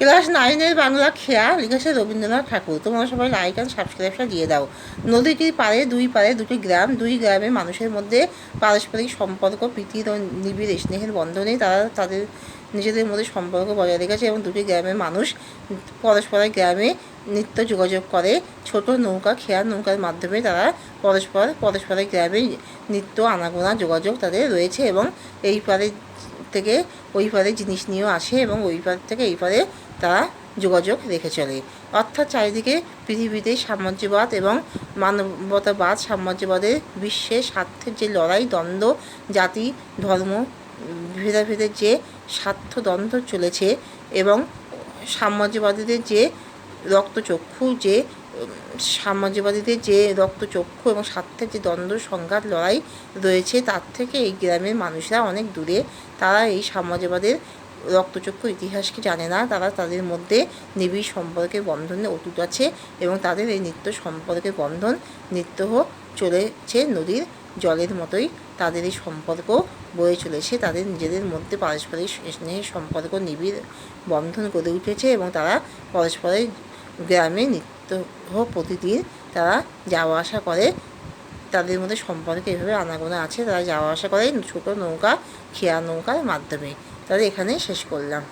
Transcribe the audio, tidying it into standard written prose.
Class 9-এর Bangla খেয়া লিখেছে রবীন্দ্রনাথ ঠাকুর। তোমরা সবাই লাইক অ্যান্ড সাবস্ক্রাইবটা দিয়ে দাও। নদীটির পাড়ে দুই পাড়ে দুটি গ্রাম, দুই গ্রামের মানুষের মধ্যে পারস্পরিক সম্পর্ক, প্রীতি ও নিবিড় স্নেহের বন্ধনে তারা তাদের নিজেদের মধ্যে সম্পর্ক বজায় রেখেছে এবং দুটি গ্রামের মানুষ পরস্পরের গ্রামে নিত্য যোগাযোগ করে। ছোট নৌকা, খেয়ার নৌকার মাধ্যমে তারা পরস্পরের গ্রামে নিত্য আনাগোনা যোগাযোগ তাদের রয়েছে এবং এই পারে থেকে ওই পারে জিনিস নিয়েও আসে এবং ওই পার থেকে এই পারে তারা যোগাযোগ রেখে চলে। অর্থাৎ চারিদিকে পৃথিবীতে সাম্রাজ্যবাদ এবং মানবতাবাদ, সাম্রাজ্যবাদের বিশ্বের স্বার্থের যে লড়াই, দ্বন্দ্ব, জাতি ধর্ম ভেদাভেদের যে স্বার্থদ্বন্দ্ব চলেছে এবং সাম্রাজ্যবাদীদের যে রক্তচক্ষু এবং স্বার্থের যে দ্বন্দ্ব সংঘাত লড়াই রয়েছে, তার থেকে এই গ্রামের মানুষরা অনেক দূরে। তারা এই সাম্রাজ্যবাদের রক্তচক্ষু ইতিহাসকে জানে না। তারা তাদের মধ্যে নিবিড় সম্পর্কের বন্ধনে অটুট আছে এবং তাদের এই নিত্য সম্পর্কের বন্ধন নিত্য চলেছে নদীর জলের মতোই। তাদের এই সম্পর্ক বয়ে চলেছে, তাদের নিজেদের মধ্যে পারস্পরিক স্নেহের সম্পর্ক নিবিড় বন্ধন গড়ে উঠেছে এবং তারা পরস্পরের গ্রামে নিত্য প্রতিদিন তারা যাওয়া আসা করে। তাদের মধ্যে সম্পর্ক এভাবে আনাগোনা আছে, তারা যাওয়া আসা করে ছোটো নৌকা, খেয়া নৌকার মাধ্যমে। তাহলে এখানেই শেষ করলাম।